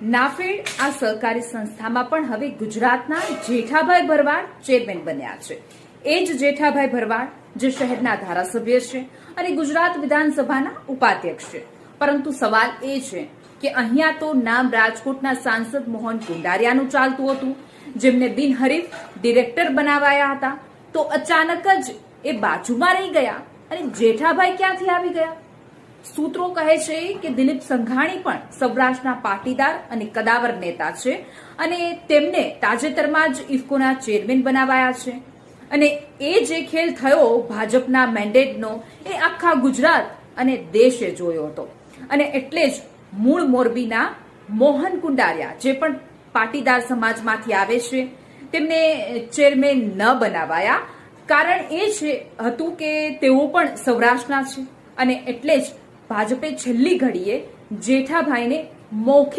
નાફેડ આ સહકારી સંસ્થામાં પણ હવે ગુજરાતના જેઠાભાઈ ભરવાડ ચેરમેન બન્યા છે. એ જ જેઠાભાઈ ભરવાડ જે શહેરના ધારાસભ્ય છે અને ગુજરાત વિધાનસભાના ઉપાધ્યક્ષ છે. પરંતુ સવાલ એ છે કે અહીંયા તો નામ રાજકોટના સાંસદ મોહન કુંડારિયાનું ચાલતું હતું, જેમને બિનહરીફ ડિરેક્ટર બનાવાયા હતા. તો અચાનક જ એ બાજુમાં રહી ગયા અને જેઠાભાઈ ક્યાંથી આવી ગયા? સૂત્રો કહે છે કે દિલીપ સંઘાણી પણ સૌરાષ્ટ્રના પાટીદાર અને કદાવર નેતા છે અને તેમને તાજેતરમાં જ ઇફકોના ચેરમેન બનાવાયા છે. અને એ જે ખેલ થયો ભાજપના મેન્ડેટનો એ આખા ગુજરાત અને દેશે જોયો હતો. અને એટલે જ મૂળ મોરબીના મોહન કુંડારિયા જે પણ પાટીદાર સમાજમાંથી આવે છે તેમને ચેરમેન ન બનાવાયા. કારણ એ હતું કે તેઓ પણ સૌરાષ્ટ્રના છે અને એટલે જ ભાજપે છેલ્લી ઘડીએ જેઠાભાઈને મૌખિક